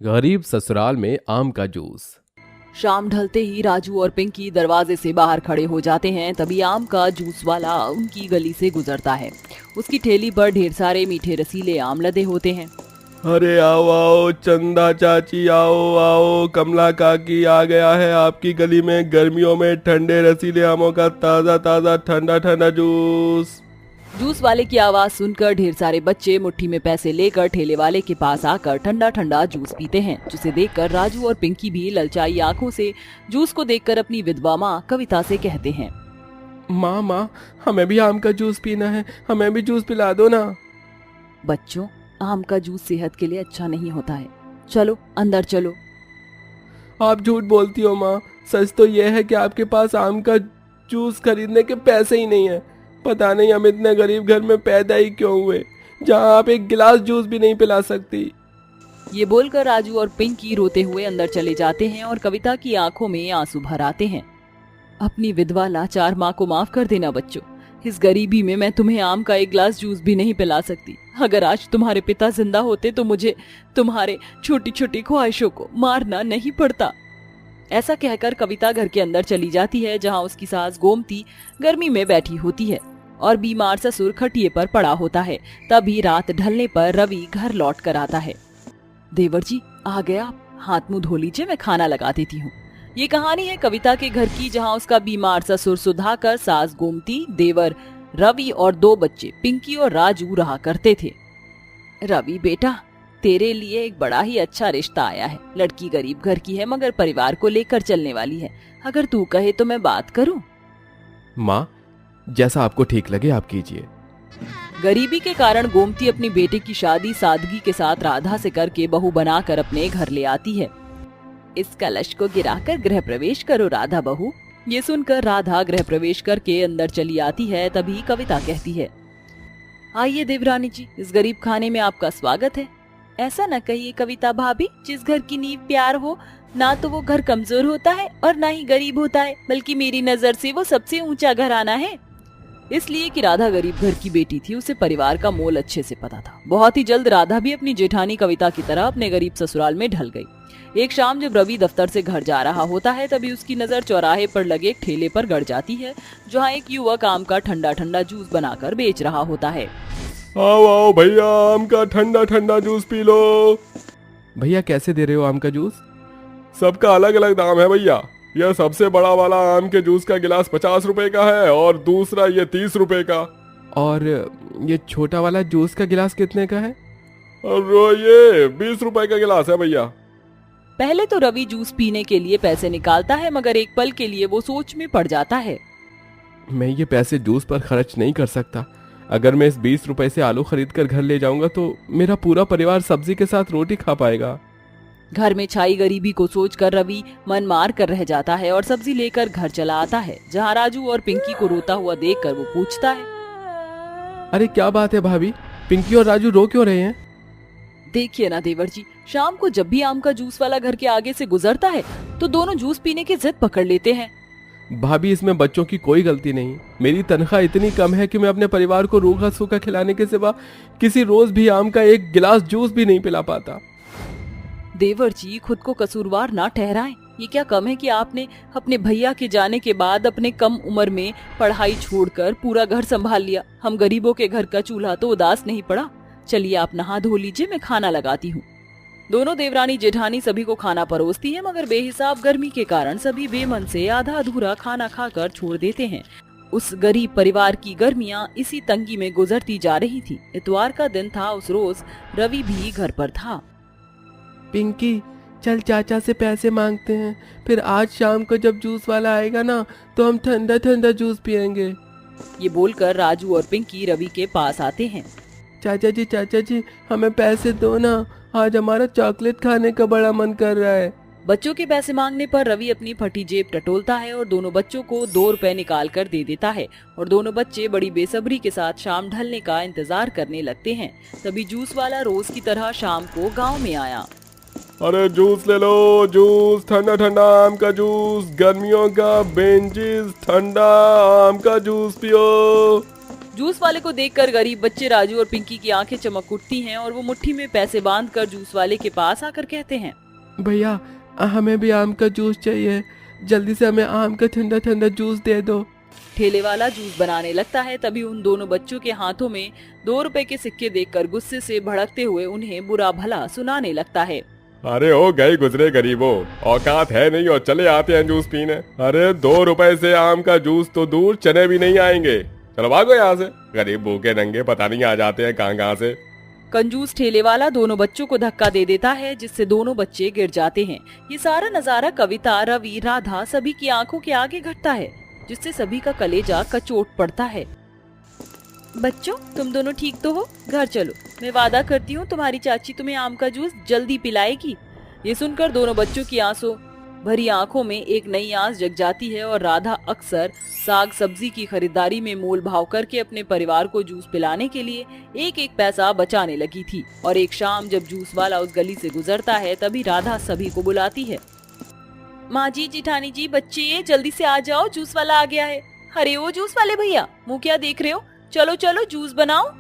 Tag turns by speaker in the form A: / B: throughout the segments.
A: गरीब ससुराल में आम का जूस।
B: शाम ढलते ही राजू और पिंकी दरवाजे से बाहर खड़े हो जाते हैं। तभी आम का जूस वाला उनकी गली से गुजरता है। उसकी ठेली पर ढेर सारे मीठे रसीले आम लदे होते हैं।
A: अरे आओ आओ चंदा चाची, आओ आओ, कमला काकी आ गया है आपकी गली में गर्मियों में ठंडे रसीले आमों का ताज़ा ताज़ा ठंडा ठंडा जूस।
B: जूस वाले की आवाज सुनकर ढेर सारे बच्चे मुट्ठी में पैसे लेकर ठेले वाले के पास आकर ठंडा ठंडा जूस पीते हैं, जिसे देखकर राजू और पिंकी भी ललचाई आंखों से जूस को देखकर अपनी विधवा माँ कविता से कहते हैं,
A: माँ माँ, हमें भी आम का जूस पीना है, हमें भी जूस पिला दो ना।
B: बच्चों, आम का जूस सेहत के लिए अच्छा नहीं होता है, चलो अंदर चलो।
A: आप झूठ बोलती हो माँ, सच तो यह है कि आपके पास आम का जूस खरीदने के पैसे ही नहीं है। पता नहीं हम इतने गरीब घर में पैदा ही क्यों हुए, जहाँ आप एक गिलास जूस भी नहीं पिला सकती।
B: ये बोलकर राजू और पिंकी रोते हुए अंदर चले जाते हैं और कविता की आंखों में आंसू भर आते हैं। अपनी विधवा लाचार माँ को माफ कर देना बच्चों, इस गरीबी में मैं तुम्हें आम का एक गिलास जूस भी नहीं पिला सकती। अगर आज तुम्हारे पिता जिंदा होते तो मुझे तुम्हारे छोटी छोटी ख्वाहिशों को मारना नहीं पड़ता। ऐसा कहकर कविता घर के अंदर चली जाती है, जहाँ उसकी सास गोमती गर्मी में बैठी होती है और बीमार ससुर खटिए पर पड़ा होता है। तभी रात ढलने पर रवि घर लौट कर आता है। देवर जी आ गया आप, हाथ मुंह धो लीजिए, मैं खाना लगा देती हूँ। ये कहानी है कविता के घर की, जहाँ उसका बीमार ससुर सुधाकर, सास गोमती, देवर रवि और दो बच्चे पिंकी और राजू रहा करते थे। रवि बेटा, तेरे लिए एक बड़ा ही अच्छा रिश्ता आया है। लड़की गरीब घर की है मगर परिवार को लेकर चलने वाली है। अगर तू कहे तो मैं बात करूं।
A: माँ, जैसा आपको ठीक लगे आप कीजिए।
B: गरीबी के कारण गोमती अपनी बेटे की शादी सादगी के साथ राधा से करके बहू बनाकर अपने घर ले आती है। इस कलश को गिराकर गृह प्रवेश करो राधा बहू। ये सुनकर राधा गृह प्रवेश करके अंदर चली आती है। तभी कविता कहती है, आइए देवरानी जी, इस गरीब खाने में आपका स्वागत है। ऐसा न कहिए कविता भाभी, जिस घर की नींव प्यार हो ना तो वो घर कमजोर होता है और ना ही गरीब होता है, बल्कि मेरी नजर से वो सबसे ऊंचा घराना है। इसलिए कि राधा गरीब घर की बेटी थी, उसे परिवार का मोल अच्छे से पता था। बहुत ही जल्द राधा भी अपनी जेठानी कविता की तरह अपने गरीब ससुराल में ढल गई। एक शाम जब रवि दफ्तर से घर जा रहा होता है, तभी उसकी नजर चौराहे पर लगे एक ठेले पर गड़ जाती है, जहाँ एक युवक आम का ठंडा ठंडा जूस बनाकर बेच रहा होता है।
A: आओ आओ भैया, आम का ठंडा ठंडा जूस पी लो। भैया कैसे दे रहे हो आम का जूस? सबका अलग अलग दाम है भैया। यह सबसे बड़ा वाला आम के जूस का गिलास 50 रुपए का है और दूसरा ये 30 रुपए का। और ये छोटा वाला जूस का गिलास कितने का है? और ये 20 रुपए का गिलास है भैया।
B: पहले तो रवि जूस पीने के लिए पैसे निकालता है, मगर एक पल के लिए वो सोच में पड़ जाता है।
A: मैं ये पैसे जूस पर खर्च नहीं कर सकता। अगर मैं इस 20 रुपए से आलू खरीद कर घर ले जाऊंगा तो मेरा पूरा परिवार सब्जी के साथ रोटी खा पाएगा।
B: घर में छाई गरीबी को सोचकर रवि मन मार कर रह जाता है और सब्जी लेकर घर चला आता है, जहाँ राजू और पिंकी को रोता हुआ देखकर वो पूछता है,
A: अरे क्या बात है भाभी, पिंकी और राजू रो क्यों रहे हैं?
B: देखिए ना देवर जी, शाम को जब भी आम का जूस वाला घर के आगे से गुजरता है तो दोनों जूस पीने की जिद पकड़ लेते हैं।
A: भाभी, इसमें बच्चों की कोई गलती नहीं। मेरी तनख्वाह इतनी कम है कि मैं अपने परिवार को रूखा सूखा खिलाने के सिवा किसी रोज भी आम का एक गिलास जूस भी नहीं पिला पाता।
B: देवर जी, खुद को कसूरवार ना ठहराएं। ये क्या कम है कि आपने अपने भैया के जाने के बाद अपने कम उम्र में पढ़ाई छोड़कर पूरा घर संभाल लिया। हम गरीबों के घर का चूल्हा तो उदास नहीं पड़ा। चलिए आप नहा धो लीजिए, मैं खाना लगाती हूँ। दोनों देवरानी जेठानी सभी को खाना परोसती है, मगर बेहिसाब गर्मी के कारण सभी बेमन से आधा अधूरा खाना खाकर छोड़ देते हैं। उस गरीब परिवार की गर्मियां इसी तंगी में गुजरती जा रही थी। इतवार का दिन था। उस रोज रवि भी घर पर था।
A: पिंकी, चल चाचा से पैसे मांगते हैं, फिर आज शाम को जब जूस वाला आएगा ना तो हम ठंडा ठंडा जूस पियेंगे।
B: ये बोलकर राजू और पिंकी रवि के पास आते हैं।
A: चाचा जी हमें पैसे दो ना, आज हमारा चॉकलेट खाने का बड़ा मन कर रहा है।
B: बच्चों के पैसे मांगने पर रवि अपनी फटी जेब टटोलता है और दोनों बच्चों को 2 रुपए निकाल कर दे देता है और दोनों बच्चे बड़ी बेसब्री के साथ शाम ढलने का इंतजार करने लगते हैं। तभी जूस वाला रोज की तरह शाम को गांव में आया।
A: अरे जूस ले लो, जूस, ठंडा ठंडा आम का जूस, गर्मियों का बेंचिस ठंडा आम का जूस पियो।
B: जूस वाले को देखकर गरीब बच्चे राजू और पिंकी की आंखें चमक उठती हैं और वो मुट्ठी में पैसे बांधकर जूस वाले के पास आकर कहते हैं,
A: भैया हमें भी आम का जूस चाहिए, जल्दी से हमें आम का ठंडा ठंडा जूस दे दो।
B: ठेले वाला जूस बनाने लगता है। तभी उन दोनों बच्चों के हाथों में 2 रुपए के सिक्के देखकर गुस्से से भड़कते हुए उन्हें बुरा भला सुनाने लगता है।
A: अरे ओ गए गुजरे गरीबों, औकात है नहीं और चले आते हैं जूस पीने। अरे 2 रुपए से आम का जूस तो दूर चने भी नहीं आएंगे, चलो भागो यहाँ से। गरीब भूखे नंगे पता नहीं आ जाते हैं कहाँ कहाँ से।
B: कंजूस ठेले वाला दोनों बच्चों को धक्का दे देता है, जिससे दोनों बच्चे गिर जाते हैं। ये सारा नजारा कविता, रवि, राधा सभी की आंखों के आगे घटता है, जिससे सभी का कलेजा कचोट पड़ता है। बच्चों तुम दोनों ठीक तो हो? घर चलो, मैं वादा करती हूँ तुम्हारी चाची तुम्हें आम का जूस जल्दी पिलाएगी। ये सुनकर दोनों बच्चों की आंसू भरी आंखों में एक नई आस जग जाती है और राधा अक्सर साग सब्जी की खरीदारी में मोल भाव करके अपने परिवार को जूस पिलाने के लिए एक एक पैसा बचाने लगी थी। और एक शाम जब जूस वाला उस गली से गुजरता है, तभी राधा सभी को बुलाती है। माँ जी, जिठानी जी, बच्चे ये जल्दी से आ जाओ, जूस वाला आ गया है। अरे ओ जूस वाले भैया, मुँह क्या देख रहे हो? चलो चलो जूस बनाओ।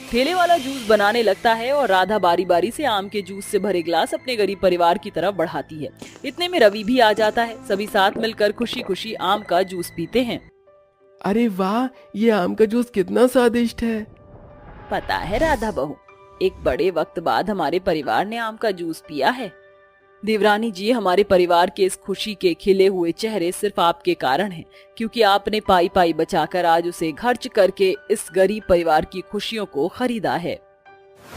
B: ठेले वाला जूस बनाने लगता है और राधा बारी बारी से आम के जूस से भरे गिलास अपने गरीब परिवार की तरफ बढ़ाती है। इतने में रवि भी आ जाता है। सभी साथ मिलकर खुशी खुशी आम का जूस पीते हैं।
A: अरे वाह, ये आम का जूस कितना स्वादिष्ट है।
B: पता है राधा बहू, एक बड़े वक्त बाद हमारे परिवार ने आम का जूस पिया है। देवरानी जी, हमारे परिवार के इस खुशी के खिले हुए चेहरे सिर्फ आपके कारण हैं, क्योंकि आपने पाई पाई बचाकर आज उसे खर्च करके इस गरीब परिवार की खुशियों को खरीदा है।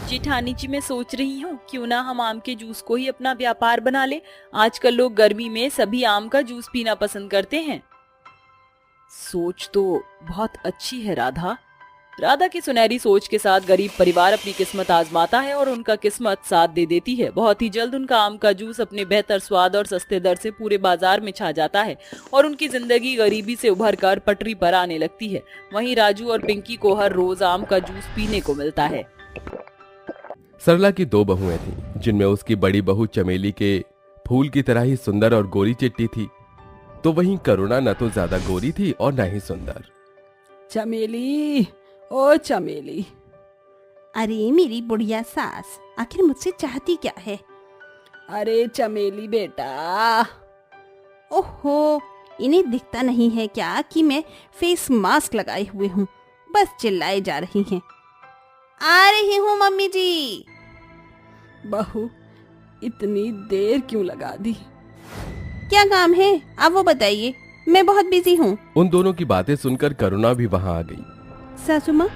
B: जेठानी जी, मैं सोच रही हूँ क्यों ना हम आम के जूस को ही अपना व्यापार बना ले। आजकल लोग गर्मी में सभी आम का जूस पीना पसंद करते हैं। सोच तो बहुत अच्छी है राधा। राधा की सुनहरी सोच के साथ गरीब परिवार अपनी किस्मत आजमाता है और उनका किस्मत साथ दे देती है। बहुत ही जल्द उनका आम का जूस अपने बेहतर स्वाद और सस्ते दर से पूरे बाजार में छा जाता है और उनकी जिंदगी गरीबी से उभरकर पटरी पर आने लगती है। वहीं राजू और पिंकी को हर रोज आम का जूस पीने को मिलता है।
A: सरला की 2 बहुएं थीं, जिनमें उसकी बड़ी बहू चमेली के फूल की तरह ही सुंदर और गोरी चिट्टी थी, तो वहीं करुणा न तो ज्यादा गोरी थी और न ही सुंदर।
C: चमेली, ओ चमेली।
D: अरे मेरी बुढ़िया सास, आखिर मुझसे चाहती क्या है?
C: अरे चमेली बेटा।
D: ओहो, इन्हें दिखता नहीं है क्या कि मैं फेस मास्क लगाए हुए हूँ? बस चिल्लाए जा रही हैं। आ रही हूँ मम्मी जी।
C: बहू, इतनी देर क्यों लगा दी?
D: क्या काम है आप वो बताइए, मैं बहुत बिजी हूँ।
A: उन दोनों की बातें सुनकर करुणा भी वहां आ गई।
D: सासू माँ,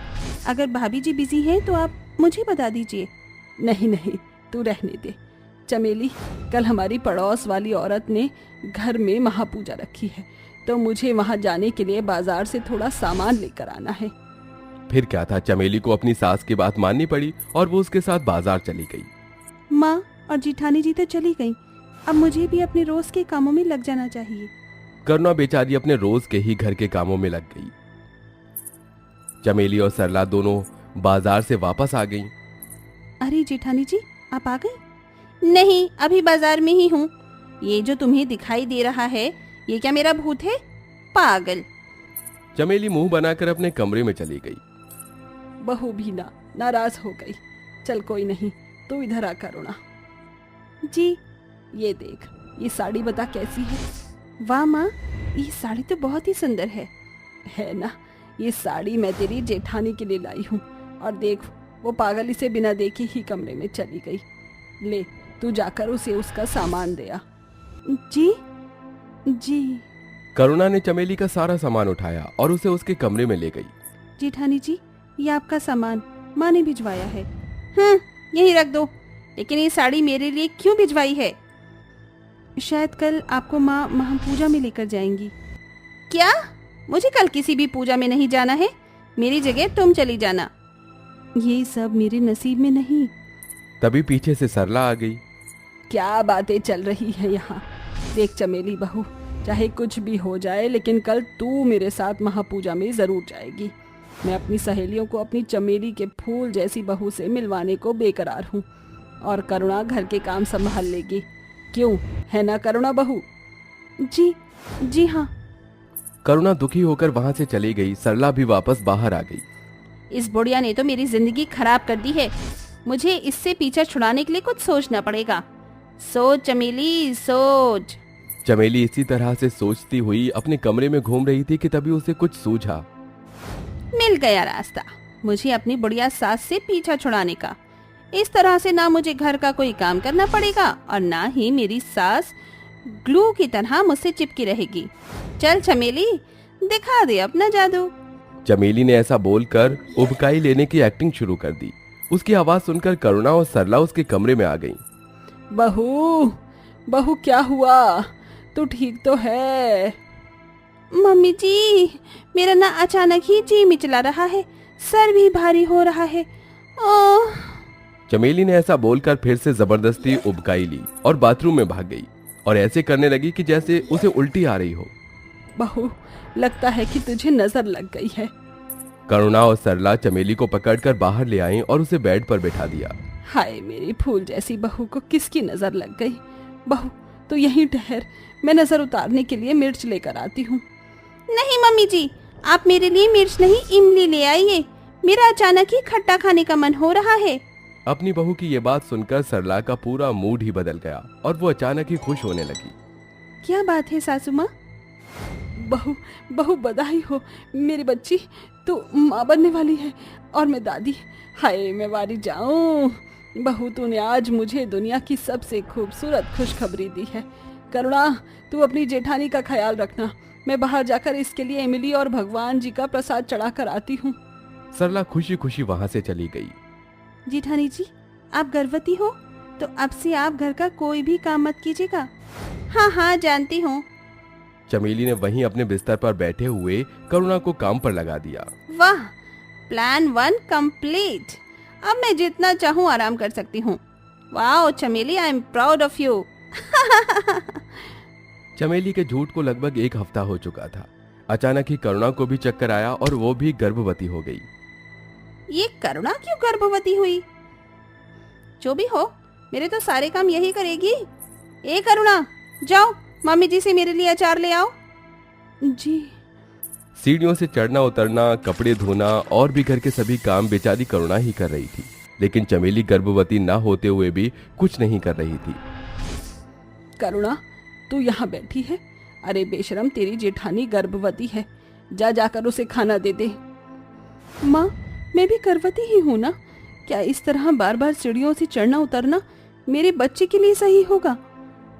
D: अगर भाभी जी बिजी हैं तो आप मुझे बता दीजिए।
C: नहीं नहीं, तू रहने दे। चमेली, कल हमारी पड़ोस वाली औरत ने घर में महापूजा रखी है, तो मुझे वहाँ जाने के लिए बाजार से थोड़ा सामान लेकर आना है।
A: फिर क्या था, चमेली को अपनी सास की बात माननी पड़ी और वो उसके साथ बाजार चली गई।
D: माँ और जिठानी जी तो चली गई, अब मुझे भी अपने रोज के कामों में लग जाना चाहिए।
A: करुणा बेचारी अपने रोज के ही घर के कामों में लग गई। चमेली और सरला दोनों बाजार से वापस आ गईं।
D: अरे जेठानी जी, आप आ गए? नहीं, अभी बाजार में ही हूँ। ये जो तुम्हें दिखाई दे रहा है, ये क्या मेरा भूत है? पागल।
A: चमेली मुंह बनाकर अपने कमरे में चली गई।
C: बहू भी नाराज हो गई। चल कोई नहीं, तू इधर आ करुणा।
D: जी।
C: ये देख, ये साड़ी बता कैसी है?
D: वाह माँ, ये साड़ी तो बहुत ही सुंदर
C: है ना? ये साड़ी मैं तेरी जेठानी के लिए लाई हूँ। और देख, वो पागल इसे बिना देखे ही कमरे में चली गई। ले, तू जाकर उसे उसका सामान दे आ।
D: जी जी।
A: करुणा ने चमेली का सारा सामान उठाया और उसे उसके कमरे में ले गई।
D: जेठानी जी, ये आपका सामान माँ ने भिजवाया है। यही रख दो। लेकिन ये साड़ी मेरे लिए क्यों भिजवाई है? शायद कल आपको माँ महापूजा में लेकर जाएंगी। क्या? मुझे कल किसी भी पूजा में नहीं जाना है। मेरी जगह तुम चली जाना। ये सब मेरे नसीब में नहीं।
A: तभी पीछे से सरला आ गई।
C: क्या बातें चल रही है यहाँ? देख चमेली बहू, चाहे कुछ भी हो जाए, लेकिन कल तू मेरे साथ महापूजा में जरूर जाएगी। मैं अपनी सहेलियों को अपनी चमेली के फूल जैसी बहू से मिलवाने को बेकरार हूँ, और करुणा घर के काम संभाल लेगी। क्यों, है ना करुणा बहू?
D: जी हाँ।
A: करुणा दुखी होकर वहां से चली गई। सरला भी वापस बाहर आ गई।
D: इस बुढ़िया ने तो मेरी जिंदगी खराब कर दी है। मुझे इससे पीछा छुड़ाने के लिए कुछ सोचना पड़ेगा। सोच चमेली सोच।
A: चमेली इसी तरह से सोचती हुई अपने कमरे में घूम रही थी कि तभी उसे कुछ सूझा।
D: मिल गया रास्ता मुझे अपनी बुढ़िया सास से पीछा छुड़ाने का। इस तरह से ना मुझे घर का कोई काम करना पड़ेगा और ना ही मेरी सास ग्लू की तरह मुझसे चिपकी रहेगी। चल चमेली दिखा दे अपना जादू।
A: चमेली ने ऐसा बोलकर उबकाई लेने की एक्टिंग शुरू कर दी। उसकी आवाज सुनकर करुणा और सरला उसके कमरे में आ गईं।
C: बहू बहू क्या हुआ, तू ठीक तो है?
D: मम्मी जी मेरा ना अचानक ही जी मिचला रहा है, सर भी भारी हो रहा है। ओह।
A: चमेली ने ऐसा बोलकर फिर से जबरदस्ती उबकाई ली और बाथरूम में भाग गई और ऐसे करने लगी कि जैसे उसे उल्टी आ रही हो।
C: बहू लगता है कि तुझे नजर लग गई है।
A: करुणा और सरला चमेली को पकड़कर बाहर ले आईं और उसे बेड पर बैठा दिया।
C: हाय मेरी फूल जैसी बहू को किसकी नजर लग गई। बहू तो यहीं ठहर, मैं नजर उतारने के लिए मिर्च लेकर आती हूँ।
D: नहीं मम्मी जी आप मेरे लिए मिर्च नहीं इमली ले आइए, मेरा अचानक ही खट्टा खाने का मन हो रहा है।
A: अपनी बहू की ये बात सुनकर सरला का पूरा मूड ही बदल गया और वो अचानक ही खुश होने लगी।
D: क्या बात है सासू माँ?
C: बहू बहू बधाई हो, मेरी बच्ची तू माँ बनने वाली है और मैं दादी। हाय मैं वारी जाऊं। बहू तूने आज मुझे दुनिया की सबसे खूबसूरत खुशखबरी दी है। करुणा तू अपनी जेठानी का ख्याल रखना, मैं बाहर जाकर इसके लिए इमली और भगवान जी का प्रसाद चढ़ा कर आती हूँ।
A: सरला खुशी खुशी वहाँ से चली गई।
D: जेठानी जी आप गर्भवती हो तो अब से आप घर का कोई भी काम मत कीजिएगा। हाँ हाँ जानती हूँ।
A: चमेली ने वहीं अपने बिस्तर पर बैठे हुए करुणा को काम पर लगा दिया।
D: वाह प्लान 1 कंप्लीट। अब मैं जितना चाहूँ आराम कर सकती हूँ। वाह चमेली I am proud of you.
A: चमेली के झूठ को लगभग 1 हफ्ता हो चुका था। अचानक ही करुणा को भी चक्कर आया और वो भी गर्भवती हो गई।
D: ये करुणा क्यों गर्भवती हुई? जो भी हो मेरे तो सारे काम यही करेगी। ए करुणा जाओ मम्मी जी से मेरे लिए अचार ले आओ।
C: जी।
A: सीढ़ियों से चढ़ना उतरना, कपड़े धोना और भी घर के सभी काम बेचारी करुणा ही कर रही थी, लेकिन चमेली गर्भवती न होते हुए भी कुछ नहीं कर रही थी।
C: करुणा तू यहाँ बैठी है? अरे बेशरम तेरी जेठानी गर्भवती है, जा जाकर उसे खाना दे दे। माँ मैं भी गर्भवती ही हूँ ना, क्या इस तरह बार बार सीढ़ियों से चढ़ना उतरना मेरे बच्चे के लिए सही होगा?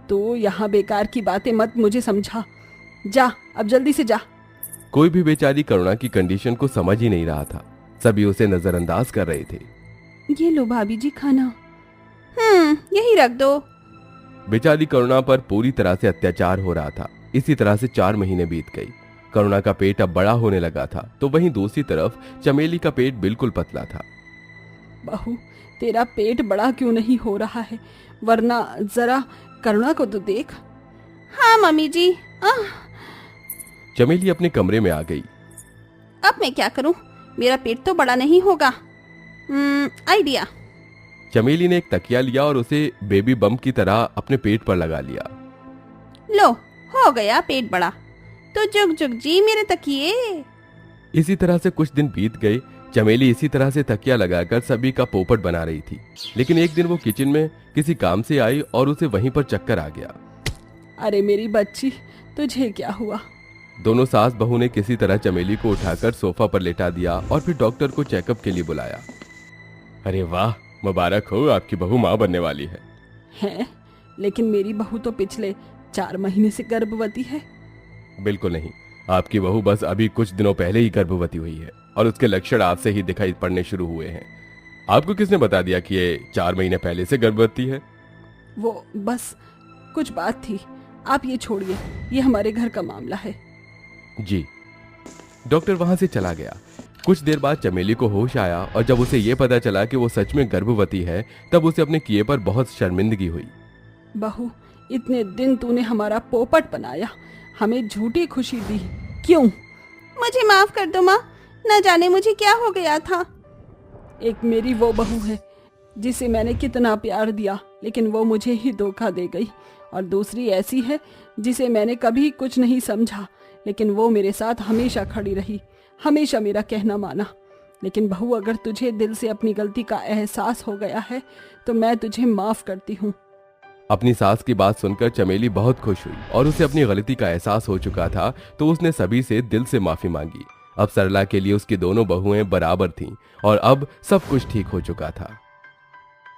C: तो यहाँ बेकार की बातें मत मुझे समझा, जा अब जल्दी से जा।
A: कोई भी बेचारी करुणा की कंडीशन को समझ ही नहीं रहा था, सभी उसे नजरअंदाज कर रहे थे।
C: ये लो भाभी जी खाना।
D: यही रख दो।
A: बेचारी करुणा पर पूरी तरह से अत्याचार हो रहा था। इसी तरह से 4 महीने बीत गई। करुणा का पेट अब बड़ा होने लगा था, तो वहीं दूसरी तरफ चमेली का पेट बिल्कुल पतला था।
C: बहू तेरा पेट बड़ा क्यों नहीं हो रहा है? वरना जरा करुणा को तो देख।
D: हाँ मम्मी जी।
A: चमेली अपने कमरे में आ गई।
D: अब मैं क्या करूं? मेरा पेट तो बड़ा नहीं होगा। आइडिया।
A: चमेली ने एक तकिया लिया और उसे बेबी बम की तरह अपने पेट पर लगा लिया।
D: लो हो गया पेट बड़ा। तो जुग जुग जी मेरे तकिए।
A: इसी तरह से कुछ दिन बीत गए। चमेली इसी तरह से तकिया लगाकर सभी का पोपट बना रही थी, लेकिन एक दिन वो किचन में किसी काम से आई और उसे वहीं पर चक्कर आ गया।
C: अरे मेरी बच्ची तुझे क्या हुआ?
A: दोनों सास बहू ने किसी तरह चमेली को उठाकर सोफा पर लेटा दिया और फिर डॉक्टर को चेकअप के लिए बुलाया। अरे वाह मुबारक हो, आपकी बहू माँ बनने वाली है।
C: हैं? लेकिन मेरी बहू तो पिछले 4 महीने से गर्भवती है।
A: बिल्कुल नहीं, आपकी बहू बस अभी कुछ दिनों पहले ही गर्भवती हुई है और उसके लक्षण आज से ही दिखाई पड़ने शुरू हुए हैं। आपको किसने बता दिया कि ये 4 महीने पहले से गर्भवती है?
C: वो बस कुछ बात थी, आप ये छोड़िए, ये हमारे घर का मामला है।
A: जी। डॉक्टर वहां से चला गया। कुछ देर बाद चमेली को होश आया और जब उसे ये पता चला कि वो सच में गर्भवती है, तब उसे अपने किए पर बहुत शर्मिंदगी हुई।
C: बहू इतने दिन तूने हमारा पोपट बनाया, हमें झूठी खुशी दी, क्यों?
D: मुझे माफ कर दो माँ, न जाने मुझे क्या हो गया था।
C: एक मेरी वो बहू है जिसे मैंने कितना प्यार दिया, लेकिन वो मुझे ही धोखा दे गई, और दूसरी ऐसी है जिसे मैंने कभी कुछ नहीं समझा, लेकिन वो मेरे साथ हमेशा खड़ी रही, हमेशा मेरा कहना माना। लेकिन बहू, अगर तुझे दिल से अपनी गलती का एहसास हो गया है तो मैं तुझे माफ करती हूँ।
A: अपनी सास की बात सुनकर चमेली बहुत खुश हुई और उसे अपनी गलती का एहसास हो चुका था, तो उसने सभी से दिल से माफी मांगी। अब सरला के लिए उसकी दोनों बहुएं बराबर थीं और अब सब कुछ ठीक हो चुका था।